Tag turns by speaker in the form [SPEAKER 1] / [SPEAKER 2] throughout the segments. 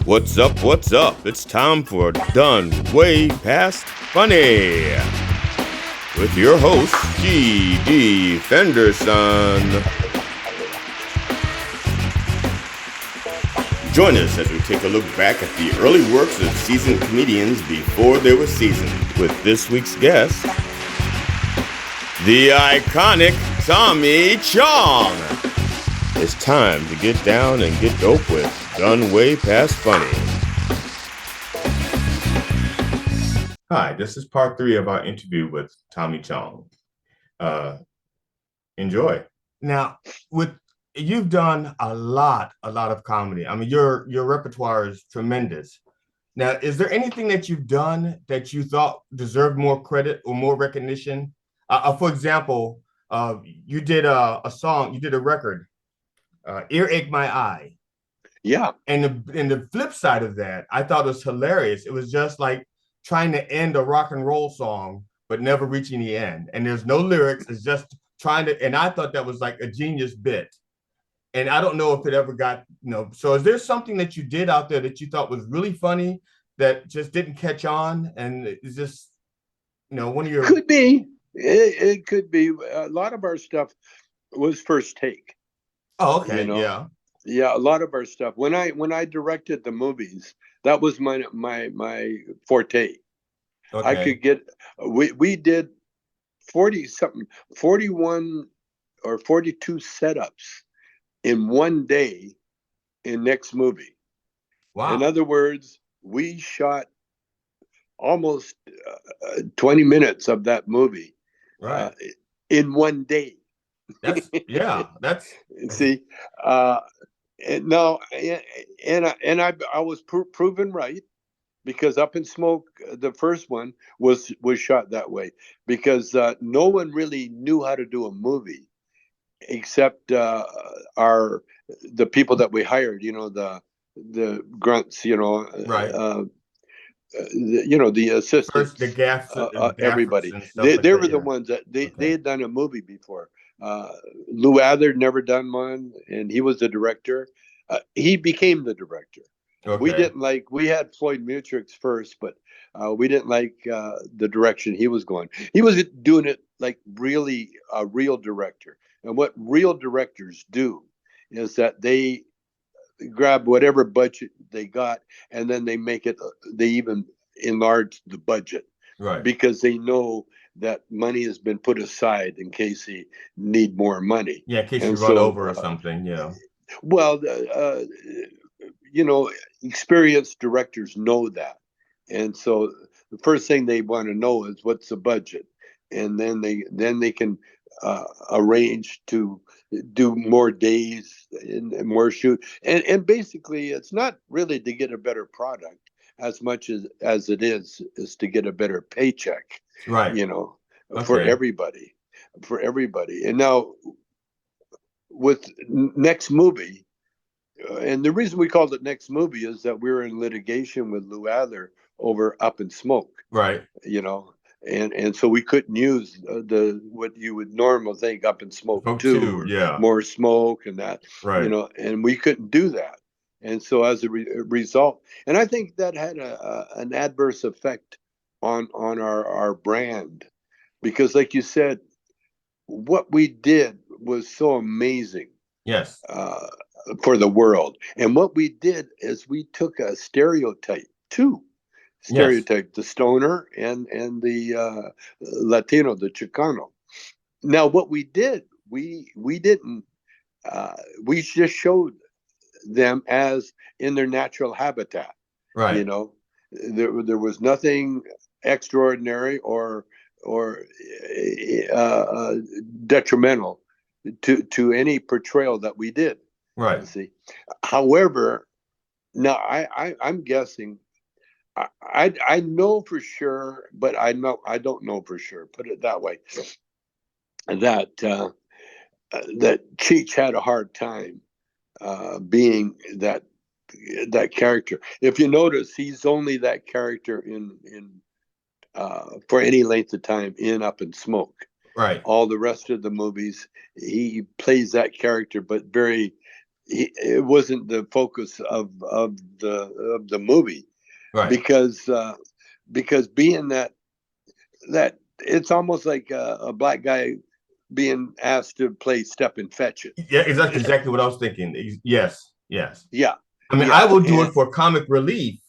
[SPEAKER 1] What's up? What's up? It's time for Done Way Past Funny with your host, G.D. Fenderson. Join us as we take a look back at the early works of seasoned comedians before they were seasoned with this week's guest, the iconic Tommy Chong. It's time to get down and get dope with Done Way Past Funny. Hi, this is part 3 of our interview with Tommy Chong. Enjoy. Now, you've done a lot of comedy. I mean, your repertoire is tremendous. Now, is there anything that you've done that you thought deserved more credit or more recognition? For example, you did a song, you did a record, Earache My Eye.
[SPEAKER 2] Yeah.
[SPEAKER 1] And the flip side of that, I thought it was hilarious. It was just like trying to end a rock and roll song, but never reaching the end. And there's no lyrics. It's just trying to, and I thought that was like a genius bit. And I don't know if it ever got, so is there something that you did out there that you thought was really funny that just didn't catch on? And it's just, one of your.
[SPEAKER 2] Could be. It could be. A lot of our stuff was first take.
[SPEAKER 1] Oh, okay. Yeah.
[SPEAKER 2] Yeah, a lot of our stuff. When I directed the movies, that was my forte.
[SPEAKER 1] Okay.
[SPEAKER 2] I could get. We did 41 or 42 setups in one day in next movie.
[SPEAKER 1] Wow.
[SPEAKER 2] In other words, we shot almost 20 minutes of that movie,
[SPEAKER 1] right,
[SPEAKER 2] in one day.
[SPEAKER 1] That's that's
[SPEAKER 2] see. And no, and I was proven right, because Up in Smoke, the first one, was shot that way, because no one really knew how to do a movie except the people that we hired. The grunts.
[SPEAKER 1] right.
[SPEAKER 2] The assistants.
[SPEAKER 1] First, the gaffs,
[SPEAKER 2] everybody.
[SPEAKER 1] and stuff
[SPEAKER 2] They
[SPEAKER 1] like that,
[SPEAKER 2] were the
[SPEAKER 1] yeah.
[SPEAKER 2] ones that they had done a movie before. Lou Adler never done one, and he was the director. He became the director.
[SPEAKER 1] Okay.
[SPEAKER 2] We had Floyd Mutrux first, but we didn't like the direction he was going. He was doing it like really a real director. And what real directors do is that they grab whatever budget they got, and then they even enlarge the budget,
[SPEAKER 1] right,
[SPEAKER 2] because they know that money has been put aside in case they need more money.
[SPEAKER 1] Yeah, in case
[SPEAKER 2] and
[SPEAKER 1] you run over or something. Yeah.
[SPEAKER 2] Well, experienced directors know that. And so the first thing they want to know is what's the budget. And then they can arrange to do more days and more shoot. And basically, it's not really to get a better product as much as it is to get a better paycheck,
[SPEAKER 1] right,
[SPEAKER 2] for
[SPEAKER 1] okay,
[SPEAKER 2] everybody. And now with next movie, and the reason we called it Next Movie is that we were in litigation with Lou Adler over Up in Smoke.
[SPEAKER 1] right,
[SPEAKER 2] And so we couldn't use what you would normally think, Up in Smoke 2, or
[SPEAKER 1] yeah,
[SPEAKER 2] more smoke and that,
[SPEAKER 1] right,
[SPEAKER 2] and we couldn't do that. And so as a result, and I think that had an adverse effect on our brand, because like you said, what we did was so amazing.
[SPEAKER 1] Yes.
[SPEAKER 2] For the world. And what we did is we took a stereotype,
[SPEAKER 1] Yes.
[SPEAKER 2] the stoner and the Latino, the Chicano. Now, what we did, we didn't, we just showed them as in their natural habitat.
[SPEAKER 1] Right.
[SPEAKER 2] There was nothing extraordinary or detrimental to any portrayal that we did.
[SPEAKER 1] Right.
[SPEAKER 2] See, however, now I'm guessing. I know for sure, but I don't know for sure. Put it that way. That Cheech had a hard time being that character. If you notice, he's only that character in for any length of time in Up in Smoke.
[SPEAKER 1] Right.
[SPEAKER 2] All the rest of the movies, he plays that character, but very it wasn't the focus of the movie,
[SPEAKER 1] Right.
[SPEAKER 2] because being that it's almost like a black guy being asked to play Step and Fetch It.
[SPEAKER 1] Yeah, exactly what I was thinking. Yes, yes.
[SPEAKER 2] Yeah,
[SPEAKER 1] I mean, I
[SPEAKER 2] yeah,
[SPEAKER 1] will do
[SPEAKER 2] and
[SPEAKER 1] it for comic relief,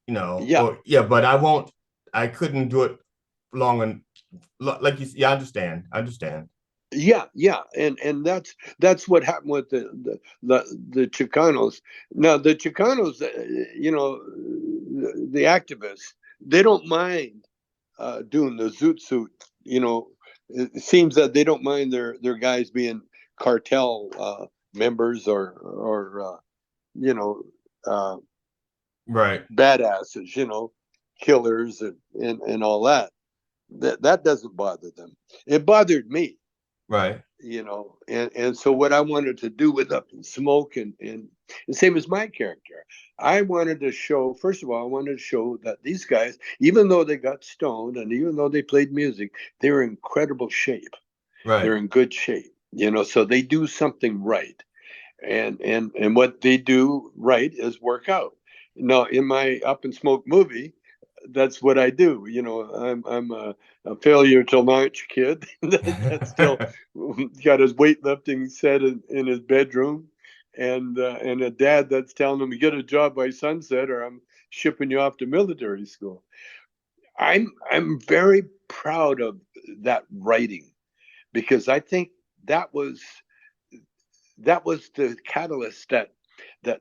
[SPEAKER 2] yeah,
[SPEAKER 1] or yeah, but I won't. I couldn't do it long and like you. Yeah, I understand. I understand.
[SPEAKER 2] yeah, yeah, and that's what happened with the Chicanos. Now the Chicanos, the activists, they don't mind doing the zoot suit. You know, it seems that they don't mind their guys being cartel members, or you know, uh,
[SPEAKER 1] Right,
[SPEAKER 2] badasses. Killers, and all that. That doesn't bother them. It bothered me.
[SPEAKER 1] right,
[SPEAKER 2] And so what I wanted to do with Up in Smoke, and the same as my character, I wanted to show, first of all, I wanted to show that these guys, even though they got stoned and even though they played music, they were in incredible shape.
[SPEAKER 1] right.
[SPEAKER 2] They're in good shape, so they do something right. And what they do right is work out. Now, in my Up in Smoke movie, that's what I do. I'm a failure to launch kid that still got his weightlifting set in his bedroom, and a dad that's telling him, get a job by sunset or I'm shipping you off to military school. I'm very proud of that writing, because I think that was that was the catalyst that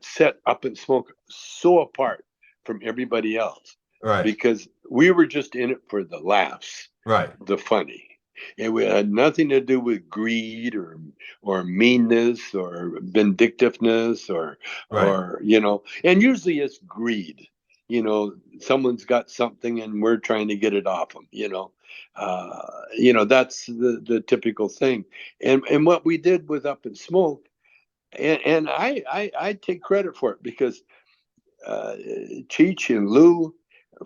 [SPEAKER 2] set Up in Smoke so apart from everybody else,
[SPEAKER 1] Right,
[SPEAKER 2] because we were just in it for the laughs,
[SPEAKER 1] right,
[SPEAKER 2] the funny. It had nothing to do with greed or meanness or vindictiveness,
[SPEAKER 1] right.
[SPEAKER 2] and usually it's greed. Someone's got something and we're trying to get it off them. That's the typical thing. And what we did with Up in Smoke, and I take credit for it, because uh, Cheech and Lou,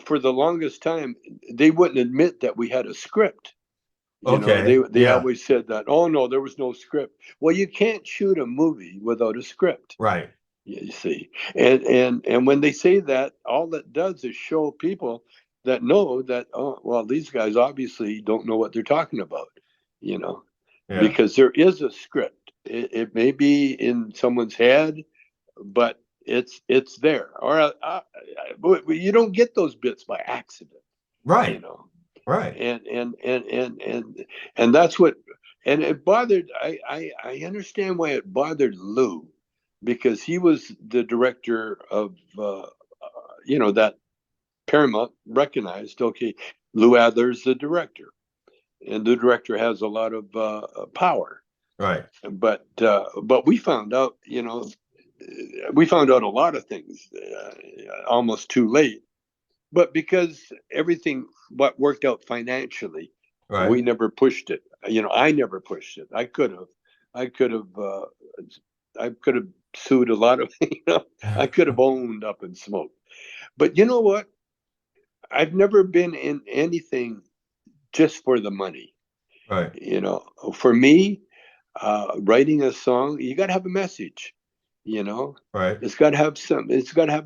[SPEAKER 2] for the longest time, they wouldn't admit that we had a script. They
[SPEAKER 1] Okay,
[SPEAKER 2] they
[SPEAKER 1] yeah,
[SPEAKER 2] always said that, oh no, there was no script. Well, you can't shoot a movie without a script.
[SPEAKER 1] right,
[SPEAKER 2] You see, and when they say that, all that does is show people that know that, oh well, these guys obviously don't know what they're talking about. You know,
[SPEAKER 1] yeah,
[SPEAKER 2] because there is a script. It may be in someone's head, but it's there. You don't get those bits by accident. You
[SPEAKER 1] right,
[SPEAKER 2] know,
[SPEAKER 1] right.
[SPEAKER 2] and that's what, and it bothered. I understand why it bothered Lou, because he was the director of that Paramount recognized. Okay, Lou Adler's the director, and the director has a lot of power.
[SPEAKER 1] Right.
[SPEAKER 2] But we found out a lot of things almost too late. But because everything what worked out financially,
[SPEAKER 1] Right.
[SPEAKER 2] we never pushed it. I never pushed it. I could have, I could have sued a lot of, I could have owned Up in Smoke. But you know what? I've never been in anything just for the money.
[SPEAKER 1] Right.
[SPEAKER 2] For me, writing a song, you got to have a message. You know,
[SPEAKER 1] Right.
[SPEAKER 2] it's got to have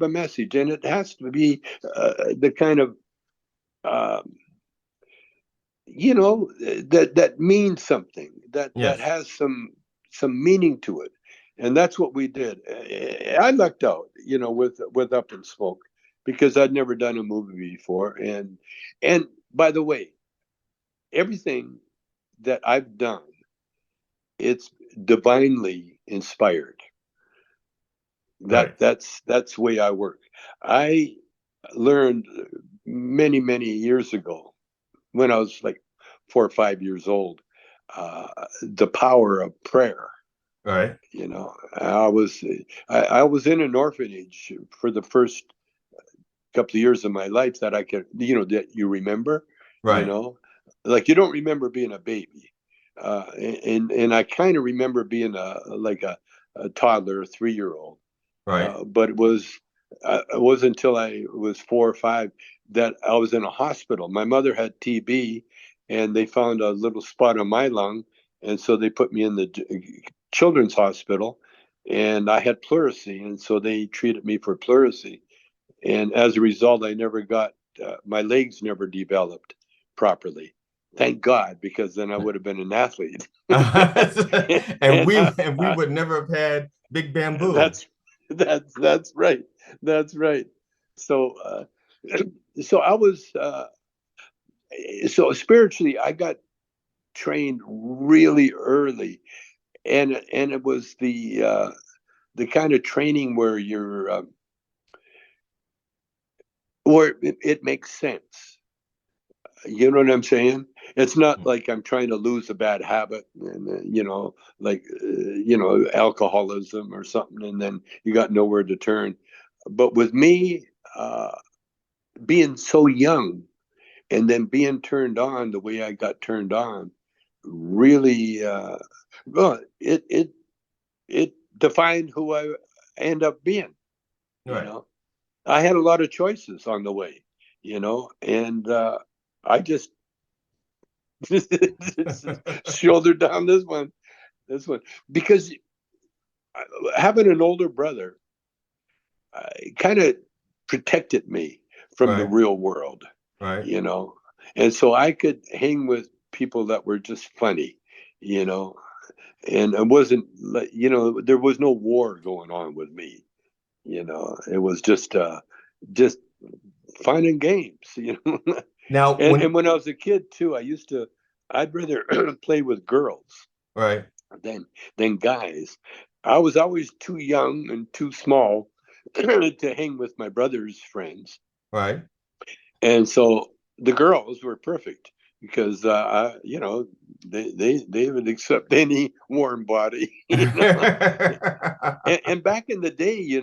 [SPEAKER 2] a message, and it has to be the kind of uh, that means something, that
[SPEAKER 1] Yes.
[SPEAKER 2] has some meaning to it, and that's what we did. I lucked out, with Up in Smoke, because I'd never done a movie before, and by the way, everything that I've done, it's divinely inspired.
[SPEAKER 1] Right.
[SPEAKER 2] That's the way I work. I learned many years ago, when I was like 4 or 5 years old, the power of prayer.
[SPEAKER 1] Right.
[SPEAKER 2] I was in an orphanage for the first couple of years of my life, that I can, that you remember, you
[SPEAKER 1] Right.
[SPEAKER 2] know, like you don't remember being a baby, and I kind of remember being a toddler, a 3 year old,
[SPEAKER 1] Right.
[SPEAKER 2] but it wasn't until I was 4 or 5 that I was in a hospital. My mother had TB, and they found a little spot on my lung, and so they put me in the children's hospital. and I had pleurisy, and so they treated me for pleurisy. And as a result, I never got my legs never developed properly. Thank God, because then I would have been an athlete.
[SPEAKER 1] and
[SPEAKER 2] and
[SPEAKER 1] we would never have had Big Bamboo.
[SPEAKER 2] that's that's right. That's right. So so I was so spiritually, I got trained really early, and it was the kind of training where where it makes sense. You know what I'm saying? It's not like I'm trying to lose a bad habit, and like alcoholism or something, and then you got nowhere to turn. But with me, being so young and then being turned on the way I got turned on, really, well, it defined who I end up being. You
[SPEAKER 1] Right.
[SPEAKER 2] know, I had a lot of choices on the way. And I just shoulder down this one, because having an older brother kind of protected me from the
[SPEAKER 1] Right.
[SPEAKER 2] real world,
[SPEAKER 1] Right.
[SPEAKER 2] you know, and so I could hang with people that were just funny, you know, and it wasn't like, there was no war going on with me, it was just fun and games,
[SPEAKER 1] Now,
[SPEAKER 2] and when I was a kid too, I'd rather play with girls
[SPEAKER 1] right.
[SPEAKER 2] than guys. I was always too young and too small to hang with my brother's friends,
[SPEAKER 1] Right.
[SPEAKER 2] and so the girls were perfect because they would accept any warm body, and back in the day, you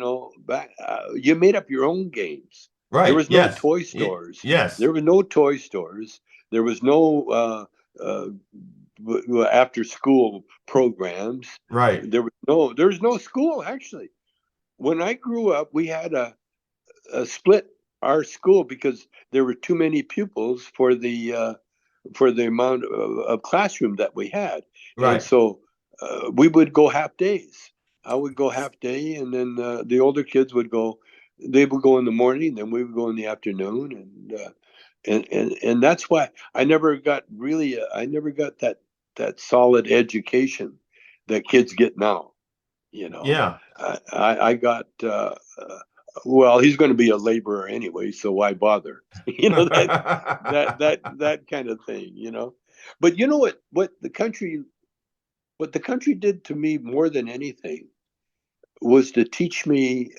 [SPEAKER 2] made up your own games. There
[SPEAKER 1] Right.
[SPEAKER 2] was no
[SPEAKER 1] Yes.
[SPEAKER 2] toy stores.
[SPEAKER 1] Yes.
[SPEAKER 2] There were no toy stores. There was no uh, after school programs.
[SPEAKER 1] Right.
[SPEAKER 2] There was no school actually. When I grew up, we had a split our school because there were too many pupils for the amount of classroom that we had, and
[SPEAKER 1] Right.
[SPEAKER 2] so we would go half days. I would go half day, and then the older kids would go. They would go in the morning, then we would go in the afternoon, and that's why I never got that solid education that kids get now. You know,
[SPEAKER 1] Yeah.
[SPEAKER 2] I got well, he's going to be a laborer anyway, so why bother? That kind of thing. But you know what the country did to me more than anything was to teach me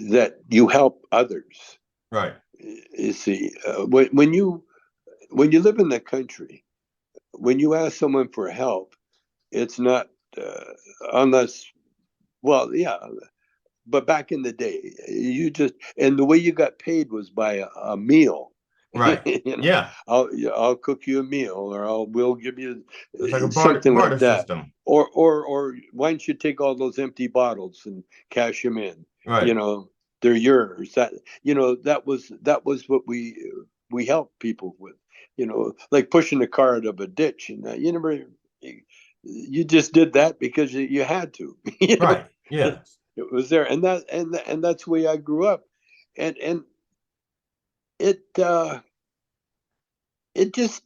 [SPEAKER 2] that you help others.
[SPEAKER 1] Right.
[SPEAKER 2] You see, when you live in the country, when you ask someone for help, it's not unless, well, yeah, but back in the day, and the way you got paid was by a meal.
[SPEAKER 1] Right. Yeah.
[SPEAKER 2] I'll cook you a meal, or we'll give you
[SPEAKER 1] It's like a
[SPEAKER 2] something like
[SPEAKER 1] barter
[SPEAKER 2] that.
[SPEAKER 1] system.
[SPEAKER 2] Or why don't you take all those empty bottles and cash them in? You
[SPEAKER 1] Right.
[SPEAKER 2] know, they're yours. That was what we helped people with. Like pushing a car out of a ditch, and you just did that because you had to.
[SPEAKER 1] Right.
[SPEAKER 2] It,
[SPEAKER 1] Yeah.
[SPEAKER 2] it was there, and that's the way I grew up, and it it just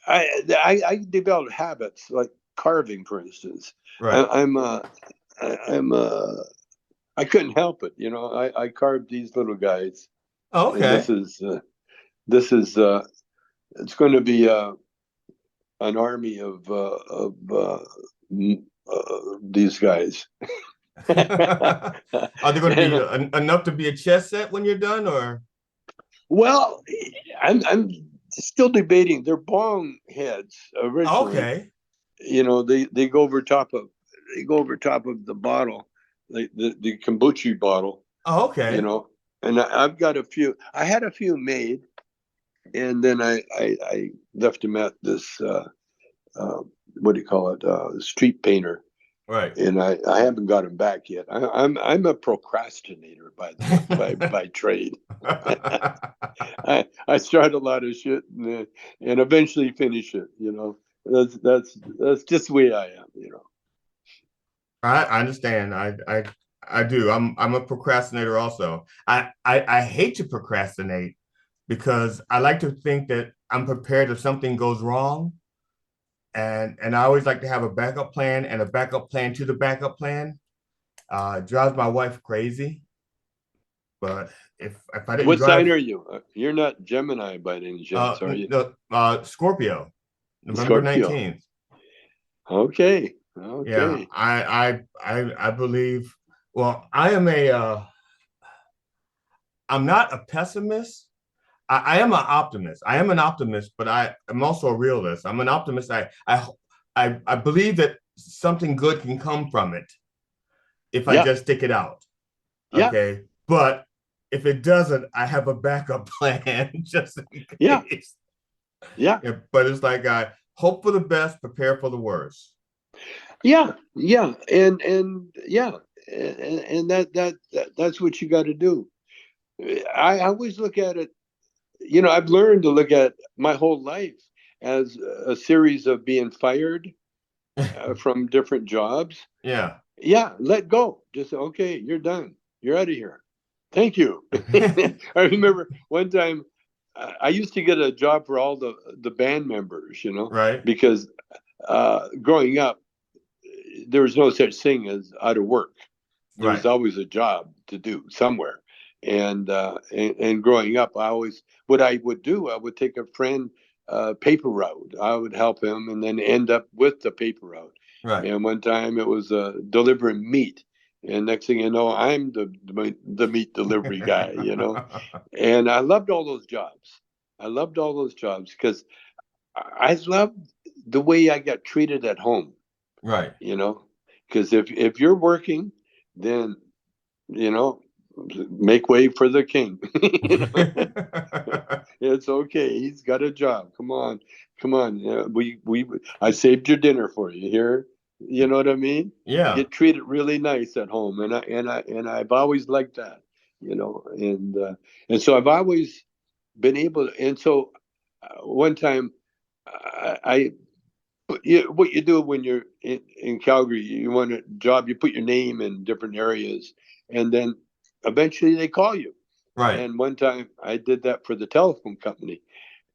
[SPEAKER 2] I developed habits like carving, for instance.
[SPEAKER 1] Right.
[SPEAKER 2] I, I'm I'm I couldn't help it. I carved these little guys,
[SPEAKER 1] Oh,
[SPEAKER 2] and
[SPEAKER 1] okay.
[SPEAKER 2] this is it's going to be an army these guys.
[SPEAKER 1] Are they going to be
[SPEAKER 2] And,
[SPEAKER 1] enough to be a chess set when you're done, or?
[SPEAKER 2] well, I'm still debating. They're bong heads
[SPEAKER 1] Oh,
[SPEAKER 2] originally.
[SPEAKER 1] okay.
[SPEAKER 2] They go over top of the bottle, the kombucha bottle.
[SPEAKER 1] Oh,
[SPEAKER 2] You
[SPEAKER 1] okay.
[SPEAKER 2] know, and I've got a few. I had a few made, and then I left them at this uh, what do you call it, street painter,
[SPEAKER 1] Right.
[SPEAKER 2] and I haven't got them back yet. I'm a procrastinator by the way, by trade. I start a lot of shit and eventually finish it. That's just the way I am.
[SPEAKER 1] I understand. I do. I'm a procrastinator also. I hate to procrastinate because I like to think that I'm prepared if something goes wrong. And I always like to have a backup plan and a backup plan to the backup plan. It drives my wife crazy. But if I didn't
[SPEAKER 2] What sign
[SPEAKER 1] drive
[SPEAKER 2] are you? You're not Gemini by any chance, are you?
[SPEAKER 1] no, Scorpio, November
[SPEAKER 2] Scorpio.
[SPEAKER 1] 19th.
[SPEAKER 2] Okay.
[SPEAKER 1] Yeah,
[SPEAKER 2] Okay.
[SPEAKER 1] I believe. Well, I'm not a pessimist. I am an optimist. I am an optimist, but I am also a realist. I'm an optimist. I believe that something good can come from it if I
[SPEAKER 2] Yeah.
[SPEAKER 1] just stick it out.
[SPEAKER 2] Yeah.
[SPEAKER 1] Okay, but if it doesn't, I have a backup plan just in
[SPEAKER 2] Yeah.
[SPEAKER 1] case.
[SPEAKER 2] Yeah.
[SPEAKER 1] Yeah, but it's like I hope for the best, prepare for the worst.
[SPEAKER 2] Yeah. Yeah. And yeah. And that's what you got to do. I always look at it, I've learned to look at my whole life as a series of being fired from different jobs.
[SPEAKER 1] Yeah.
[SPEAKER 2] Yeah, let go. Just say, okay, you're done. You're out of here. Thank you. I remember one time I used to get a job for all the band members,
[SPEAKER 1] Right.
[SPEAKER 2] because growing up, there was no such thing as out of work. There was
[SPEAKER 1] Right.
[SPEAKER 2] always a job to do somewhere. And growing up, what I would do, I would take a friend paper route. I would help him, and then end up with the paper route.
[SPEAKER 1] Right.
[SPEAKER 2] And one time it was delivering meat, and next thing you know, I'm the meat delivery guy. And I loved all those jobs. I loved all those jobs because I loved the way I got treated at home.
[SPEAKER 1] Right.
[SPEAKER 2] You know, because if you're working, then you know make way for the king. It's okay. He's got a job. Come on, come on. Yeah, we I saved your dinner for you here. You know what I mean?
[SPEAKER 1] Yeah.
[SPEAKER 2] Get treated really nice at home, and I've always liked that. And so I've always been able to. And so one time I what you do when you're in Calgary, you want a job, you put your name in different areas, and then eventually they call you.
[SPEAKER 1] Right.
[SPEAKER 2] And one time I did that for the telephone company,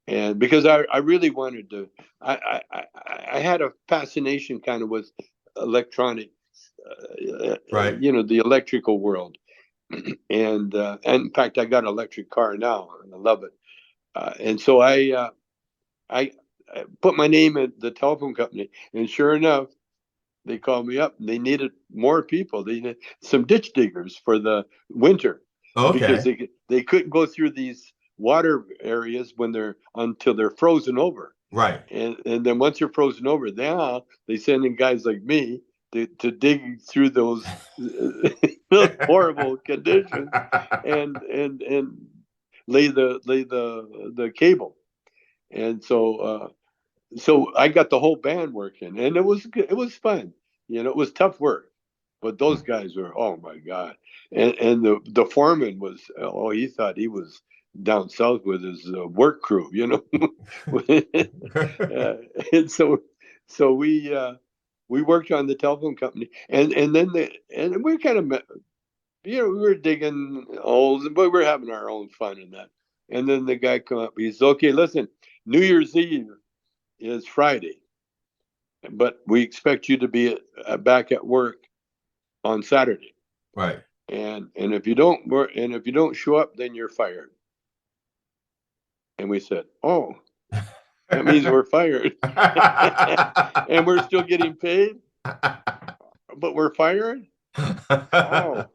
[SPEAKER 2] and because I really wanted to, I had a fascination kind of with electronic,
[SPEAKER 1] Right.
[SPEAKER 2] the electrical world, and in fact I got an electric car now, and I love it. And so I put my name at the telephone company, and sure enough, they called me up. And they needed more people. They needed some ditch diggers for the winter because
[SPEAKER 1] Okay.
[SPEAKER 2] they couldn't go through these water areas when they're until they're frozen over.
[SPEAKER 1] Right.
[SPEAKER 2] And then once you're frozen over, now they send in guys like me to dig through those those horrible conditions and lay the cable. And so I got the whole band working, and it was good. It was fun. It was tough work, but those guys were, oh my god. And the foreman was, oh, he thought he was down south with his work crew, uh, and so we worked on the telephone company, and we kind of we were digging holes, but we were having our own fun in that. And then the guy come up, he says, okay, listen, New Year's Eve is Friday, but we expect you to be back at work on Saturday.
[SPEAKER 1] Right.
[SPEAKER 2] And if you don't work, and if you don't show up, then you're fired. And we said, oh, that means we're fired, and we're still getting paid, but we're fired. Oh,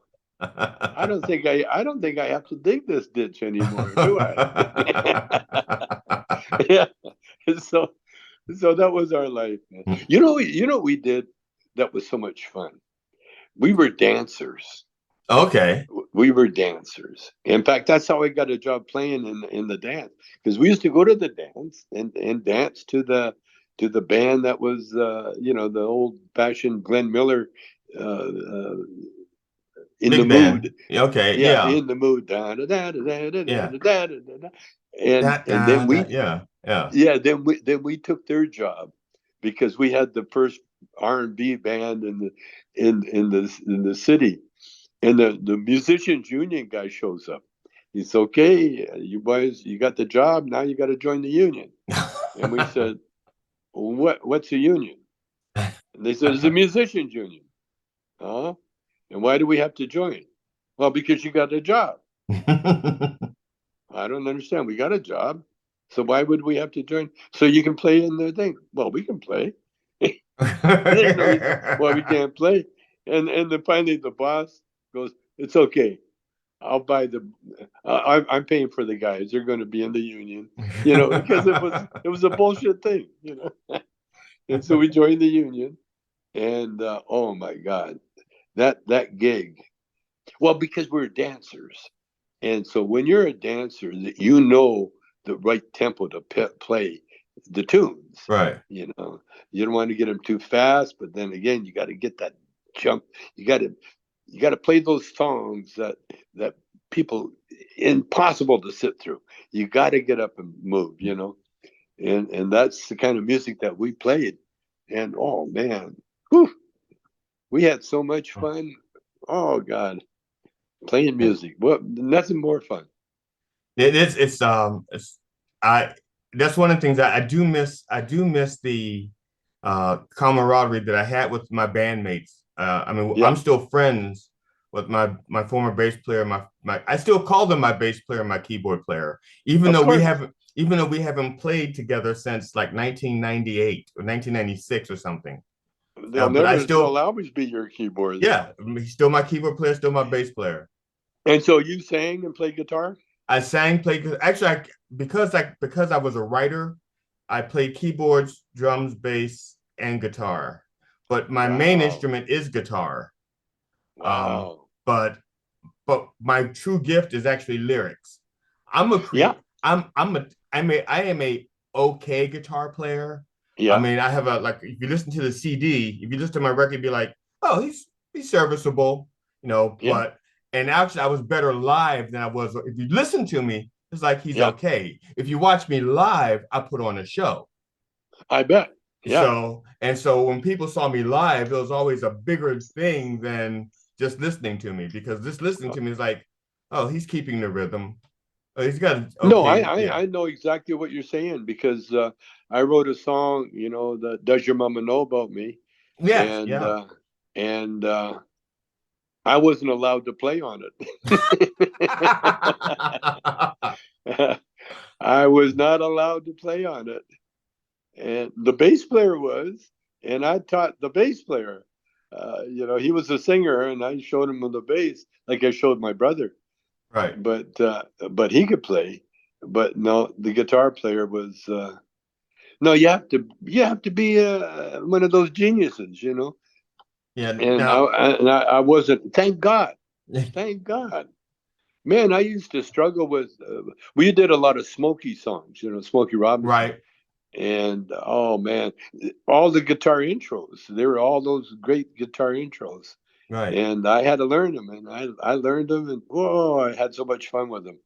[SPEAKER 2] I don't think I have to dig this ditch anymore, do I? Yeah. So so that was our life, man. You know what we did that was so much fun. We were dancers.
[SPEAKER 1] Okay.
[SPEAKER 2] We were dancers. In fact, that's how I got a job playing in the dance, because we used to go to the dance and dance to the band that was the old fashioned Glenn Miller, uh, in the
[SPEAKER 1] Big band.
[SPEAKER 2] mood.
[SPEAKER 1] Okay.
[SPEAKER 2] Yeah,
[SPEAKER 1] Yeah.
[SPEAKER 2] in the mood. Da, da, da, da, da, da,
[SPEAKER 1] Yeah.
[SPEAKER 2] da, da, da, da. And
[SPEAKER 1] That,
[SPEAKER 2] and then
[SPEAKER 1] that,
[SPEAKER 2] we
[SPEAKER 1] yeah. Yeah.
[SPEAKER 2] yeah then we took their job because we had the first R&B band in the city. And the musicians union guy shows up. He's okay. You boys, you got the job. Now you got to join the union. And we said, what's a union? And they said, it's a musicians union. Huh? And why do we have to join? Well, because you got a job. I don't understand. We got a job. So why would we have to join? So you can play in the thing. Well, we can play. There's no reason why we can't play. And then finally the boss goes, it's okay. I'll buy the. I'm paying for the guys. They're going to be in the union, because it was a bullshit thing, And so we joined the union, and oh my god, that gig. Well, because we're dancers, and so when you're a dancer, you know the right tempo to play the tunes.
[SPEAKER 1] Right.
[SPEAKER 2] You don't want to get them too fast, but then again, you got to get that jump. You got to play those songs that people impossible to sit through. You got to get up and move, and that's the kind of music that we played. And oh man, whew, we had so much fun. Oh God, playing music. Well, nothing more fun.
[SPEAKER 1] It's I that's one of the things I do miss. I do miss the camaraderie that I had with my bandmates. I mean,
[SPEAKER 2] Yeah,
[SPEAKER 1] I'm still friends with my former bass player. My I still call them my bass player, my keyboard player,
[SPEAKER 2] of course.
[SPEAKER 1] even though we haven't played together since like 1998 or 1996 or something. But
[SPEAKER 2] They'll always be your keyboard.
[SPEAKER 1] yeah, he's still my keyboard player, still my bass player.
[SPEAKER 2] And so you sang and played guitar?
[SPEAKER 1] I sang, played. Actually, because I was a writer, I played keyboards, drums, bass, and guitar. But my main
[SPEAKER 2] Wow.
[SPEAKER 1] instrument is guitar. Um,
[SPEAKER 2] Wow.
[SPEAKER 1] but my true gift is actually lyrics. I'm a
[SPEAKER 2] Yeah.
[SPEAKER 1] cre- I'm a I am a okay guitar player. I
[SPEAKER 2] Yeah.
[SPEAKER 1] mean, I have a like if you listen to the CD, if you listen to my record, you'd be like, oh, he's serviceable,
[SPEAKER 2] Yeah.
[SPEAKER 1] but and actually I was better live than I was if you listen to me, it's like he's
[SPEAKER 2] Yeah.
[SPEAKER 1] okay. If you watch me live, I put on a show.
[SPEAKER 2] I bet. Yeah.
[SPEAKER 1] So when people saw me live, it was always a bigger thing than just listening to me because just listening to me is like, oh, he's keeping the rhythm. Oh, he's got
[SPEAKER 2] No,
[SPEAKER 1] okay, yeah,
[SPEAKER 2] I know exactly what you're saying because I wrote a song, that Does Your Mama Know About Me?
[SPEAKER 1] yes,
[SPEAKER 2] And
[SPEAKER 1] yeah.
[SPEAKER 2] I wasn't allowed to play on it. I was not allowed to play on it. And the bass player was, and I taught the bass player. He was a singer, and I showed him on the bass like I showed my brother.
[SPEAKER 1] Right,
[SPEAKER 2] But he could play. But no, the guitar player was. No, you have to be one of those geniuses.
[SPEAKER 1] yeah.
[SPEAKER 2] And
[SPEAKER 1] Now,
[SPEAKER 2] I wasn't. Thank God. Man, I used to struggle with. We did a lot of Smokey songs, Smokey Robinson.
[SPEAKER 1] right,
[SPEAKER 2] And oh man, all the guitar intros. There were all those great guitar intros,
[SPEAKER 1] right,
[SPEAKER 2] and I had to learn them, and I learned them, and whoa, I had so much fun with them.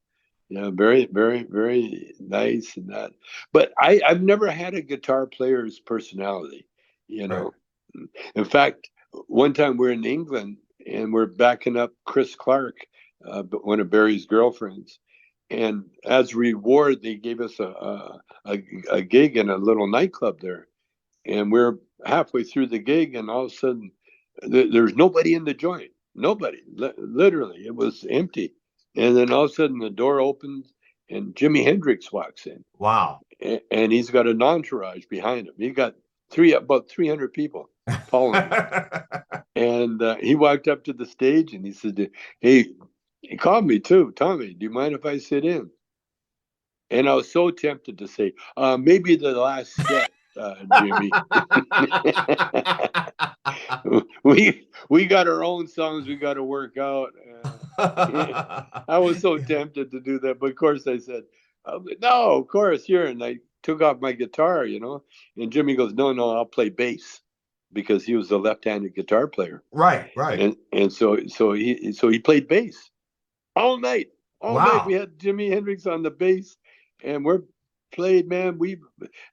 [SPEAKER 2] Yeah, very, very, very nice and that. But I've never had a guitar player's personality. You
[SPEAKER 1] right,
[SPEAKER 2] know, in fact, one time we're in England and we're backing up Chris Clark, one of Barry's girlfriends, and as reward, they gave us a gig in a little nightclub there, and we're halfway through the gig, and all of a sudden, there's nobody in the joint. Nobody, literally, it was empty. And then all of a sudden, the door opens, and Jimi Hendrix walks in,
[SPEAKER 1] wow.
[SPEAKER 2] and he's got an entourage behind him. He got about 300 people following him. And he walked up to the stage and he said, "Hey," he called me too. "Tommy, do you mind if I sit in?" And I was so tempted to say, maybe the last set, Jimmy. We got our own songs we got to work out. I was so tempted to do that, but of course I said, "No, of course here." And I took off my guitar. And Jimmy goes, "No, no, I'll play bass," because he was a left-handed guitar player,
[SPEAKER 1] Right, right.
[SPEAKER 2] and so he played bass all night. All night we
[SPEAKER 1] Wow.
[SPEAKER 2] had Jimi Hendrix on the bass, and we're played. Man,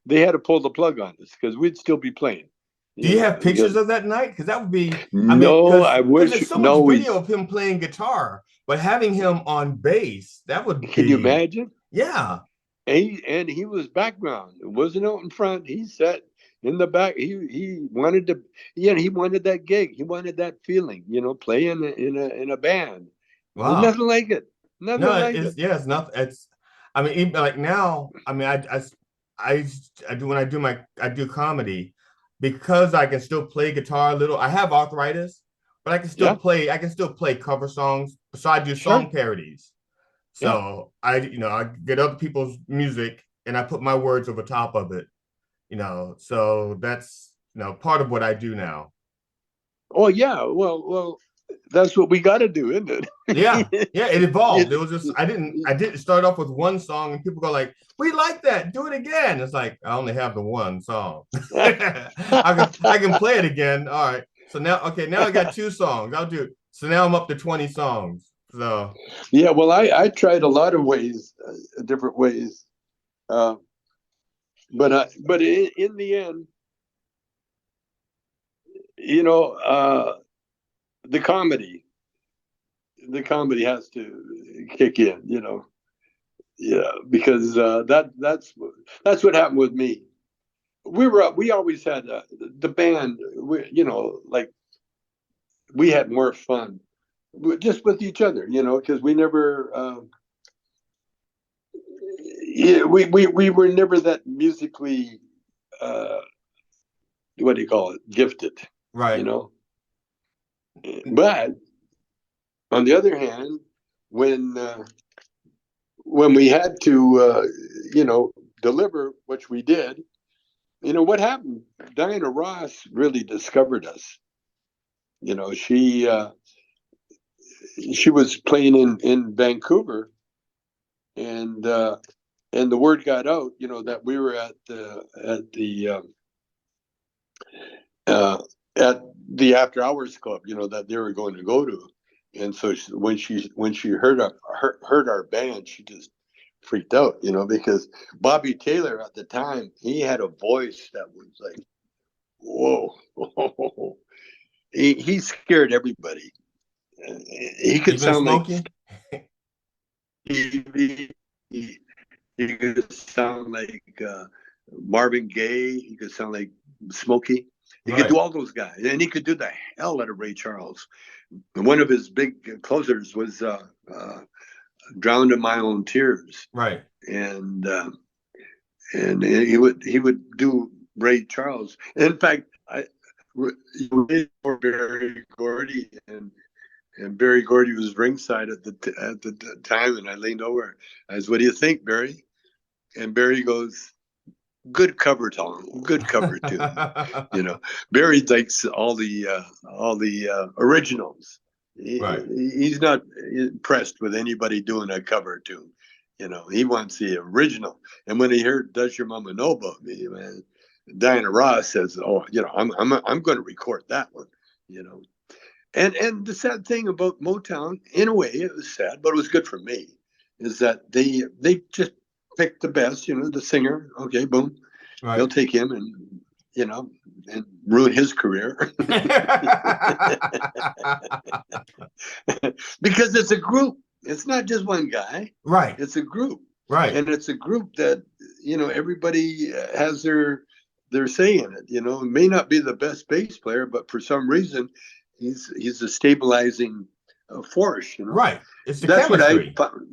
[SPEAKER 2] they had to pull the plug on us because we'd still be playing.
[SPEAKER 1] Do you have pictures of that night? Because that would be, I mean,
[SPEAKER 2] No, I
[SPEAKER 1] because
[SPEAKER 2] wish.
[SPEAKER 1] there's so much
[SPEAKER 2] No, we
[SPEAKER 1] video of him playing guitar, but having him on bass, that would
[SPEAKER 2] can you
[SPEAKER 1] be,
[SPEAKER 2] imagine?
[SPEAKER 1] yeah.
[SPEAKER 2] And he was background. It wasn't out in front. He sat in the back. He wanted to. Yeah, he wanted that gig. He wanted that feeling. Playing in a band. There's
[SPEAKER 1] Wow.
[SPEAKER 2] nothing like it. Nothing
[SPEAKER 1] No,
[SPEAKER 2] like
[SPEAKER 1] it's
[SPEAKER 2] it.
[SPEAKER 1] yeah, it's not. It's, I mean, even like now, I mean, I do when I do comedy because I can still play guitar a little. I have arthritis, but I can still
[SPEAKER 2] Yeah,
[SPEAKER 1] play. I can still play cover songs. So I do
[SPEAKER 2] sure.
[SPEAKER 1] song parodies.
[SPEAKER 2] Yeah.
[SPEAKER 1] So I get other people's music and I put my words over top of it. So that's part of what I do now.
[SPEAKER 2] Oh yeah. Well, that's what we got to do, isn't
[SPEAKER 1] Yeah,
[SPEAKER 2] it?
[SPEAKER 1] yeah, it evolved. It
[SPEAKER 2] it,
[SPEAKER 1] was just
[SPEAKER 2] it,
[SPEAKER 1] I didn't start off with one song and people go like, "We like that. Do it again." It's like I only have the one song. I can play it again. All right. So now okay, now I got two songs. I'll do. So now I'm up to 20 songs. So
[SPEAKER 2] yeah. Well, I tried a lot of ways, different ways, uh, but in the end, you know, the comedy, the comedy has to kick in. Yeah, because that's what happened with me. We always had the band. Like we had more fun just with each other. Because we never. Yeah, we were never that musically. Uh, what do you call it? Gifted. You
[SPEAKER 1] right.
[SPEAKER 2] know. But on the other hand, when uh, when we had to, deliver, which we did, what happened? Diana Ross really discovered us. She was playing in Vancouver, and the word got out, that we were uh, at the after hours club, that they were going to go to, and so when she heard our band, she just freaked out, because Bobby Taylor at the time, he had a voice that was like, whoa. He scared everybody. He could
[SPEAKER 1] Even
[SPEAKER 2] sound like
[SPEAKER 1] Smokey?
[SPEAKER 2] Stevie. He could sound like Marvin Gaye. He could sound like Smokey. He could do
[SPEAKER 1] Right.
[SPEAKER 2] all those guys, and he could do the hell out of Ray Charles. And one of his big closers was "Drowned in My Own Tears,"
[SPEAKER 1] Right.
[SPEAKER 2] and he would do Ray Charles. In fact, I for Barry Gordy, and Barry Gordy was ringside at the time, and I leaned over. I said, "What do you think, Barry?" And Barry goes, "Good cover, Tom. Good cover tune." You know, Barry likes all the originals.
[SPEAKER 1] Right.
[SPEAKER 2] He's not impressed with anybody doing a cover tune. He wants the original. And when he heard "Does Your Mama Know About Me," man, Diana Ross says, "Oh, I'm going to record that one." You know, and the sad thing about Motown, in a way, it was sad, but it was good for me, is that they just picked the best, the singer. Okay, boom, they'll
[SPEAKER 1] Right.
[SPEAKER 2] take him you know and ruin his career because it's a group. It's not just one guy.
[SPEAKER 1] Right.
[SPEAKER 2] It's a group,
[SPEAKER 1] Right.
[SPEAKER 2] and it's a group that everybody has their say in it. It may not be the best bass player, but for some reason, he's a stabilizing force.
[SPEAKER 1] Right. It's the
[SPEAKER 2] That's what I
[SPEAKER 1] chemistry.
[SPEAKER 2] found.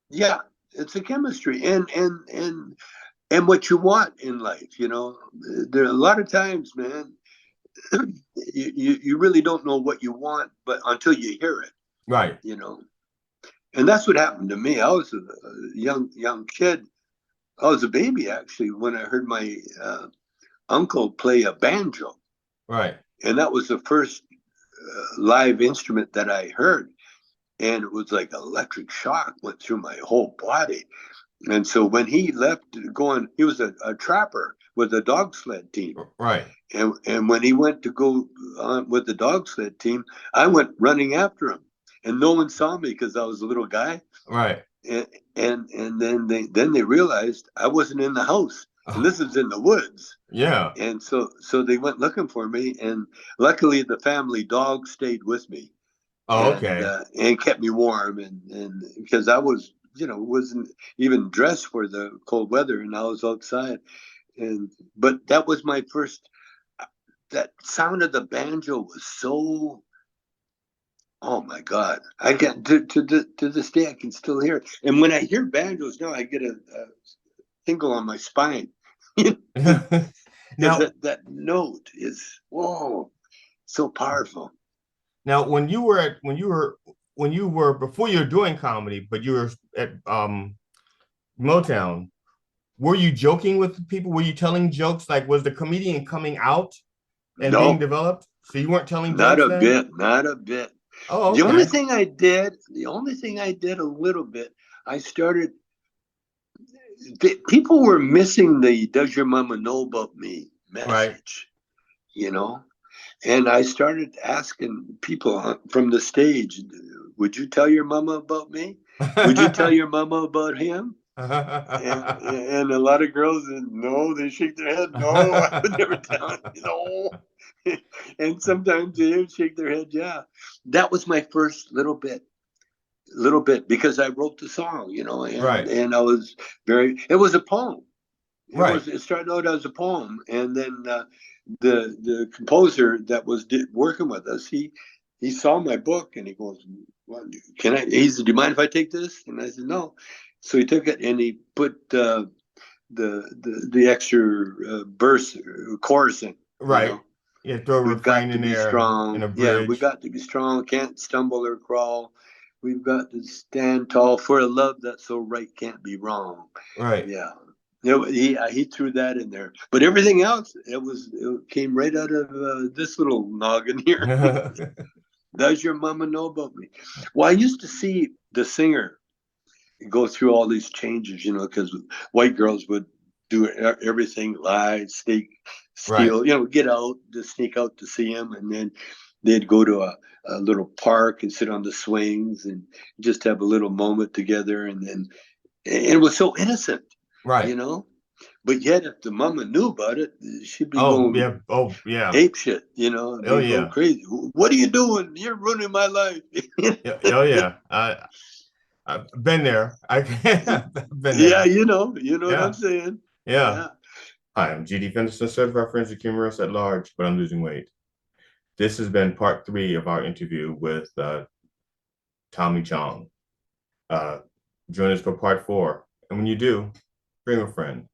[SPEAKER 2] Yeah, it's a chemistry, and what you want in life. There are a lot of times, man, you really don't know what you want, but until you hear it,
[SPEAKER 1] Right.
[SPEAKER 2] you know. And that's what happened to me. I was a young kid. I was a baby actually when I heard my uncle play a banjo,
[SPEAKER 1] Right.
[SPEAKER 2] and that was the first live instrument that I heard, and it was like electric shock went through my whole body. And so when he left, he was a trapper with a dog sled team.
[SPEAKER 1] Right.
[SPEAKER 2] And when he went to go on with the dog sled team, I went running after him, and no one saw me because I was a little guy.
[SPEAKER 1] Right.
[SPEAKER 2] And then they realized I wasn't in the house, and this is in the woods.
[SPEAKER 1] Yeah.
[SPEAKER 2] And so they went looking for me, and luckily the family dog stayed with me
[SPEAKER 1] Oh, okay.
[SPEAKER 2] and kept me warm, and because I was, wasn't even dressed for the cold weather, and I was outside, and but that was my first. That sound of the banjo was so. Oh my God! I get to this day I can still hear it, and when I hear banjos now, I get a tingle on my spine. Because
[SPEAKER 1] Now,
[SPEAKER 2] that note is whoa, so powerful.
[SPEAKER 1] now, when you were before you were doing comedy, but you were at Motown, were you joking with people? Were you telling jokes? Like, was the comedian coming out and being
[SPEAKER 2] No,
[SPEAKER 1] developed? So you weren't telling
[SPEAKER 2] not
[SPEAKER 1] jokes
[SPEAKER 2] a
[SPEAKER 1] then?
[SPEAKER 2] bit, not a bit.
[SPEAKER 1] Oh,
[SPEAKER 2] The only
[SPEAKER 1] okay.
[SPEAKER 2] thing I did, a little bit, I started. People were missing the "Does your mama know about me"
[SPEAKER 1] Right.
[SPEAKER 2] message, you know. And I started asking people from the stage, "Would you tell your mama about me? Would you tell your mama about him?" And a lot of girls said no. They shake their head. No, I would never tell him. No. And sometimes they would shake their head. Yeah, that was my first little bit because I wrote the song, and
[SPEAKER 1] Right.
[SPEAKER 2] and I was very. It was a poem.
[SPEAKER 1] Right.
[SPEAKER 2] It started out as a poem, and then the composer that was working with us, he saw my book and he goes, well, "Can I?" He said, "Do you mind if I take this?" And I said, "No." So he took it and he put the extra verse chorus in. You
[SPEAKER 1] Right.
[SPEAKER 2] know,
[SPEAKER 1] Yeah, throw a
[SPEAKER 2] we've
[SPEAKER 1] refrain
[SPEAKER 2] got to
[SPEAKER 1] in
[SPEAKER 2] be
[SPEAKER 1] there and
[SPEAKER 2] strong.
[SPEAKER 1] a
[SPEAKER 2] Yeah, we
[SPEAKER 1] bridge.
[SPEAKER 2] got to be strong. Can't stumble or crawl. We've got to stand tall for a love that's so right can't be wrong.
[SPEAKER 1] Right.
[SPEAKER 2] Yeah. He threw that in there, but everything else it came right out of this little noggin here. Does your mama know about me? Well, I used to see the singer go through all these changes, because white girls would do everything, lie, sneak,
[SPEAKER 1] Right.
[SPEAKER 2] steal, get out, to sneak out to see him, and then they'd go to a little park and sit on the swings and just have a little moment together, and it was so innocent, you
[SPEAKER 1] Right.
[SPEAKER 2] know. But yet, if the mama knew about it, she'd be
[SPEAKER 1] Oh,
[SPEAKER 2] going
[SPEAKER 1] yeah. Oh, yeah.
[SPEAKER 2] ape shit,
[SPEAKER 1] Oh,
[SPEAKER 2] be going
[SPEAKER 1] yeah.
[SPEAKER 2] crazy. What are you doing? You're ruining my life.
[SPEAKER 1] Yeah. Oh, yeah. I've been there. I've been
[SPEAKER 2] Yeah,
[SPEAKER 1] there.
[SPEAKER 2] you know what I'm
[SPEAKER 1] Yeah.
[SPEAKER 2] saying.
[SPEAKER 1] Yeah.
[SPEAKER 2] Yeah.
[SPEAKER 1] Hi, I'm GD Fenderson, certified forensic humorist at large, but I'm losing weight. This has been part 3 of our interview with Tommy Chong. Uh, join us for part 4. And when you do, bring a friend.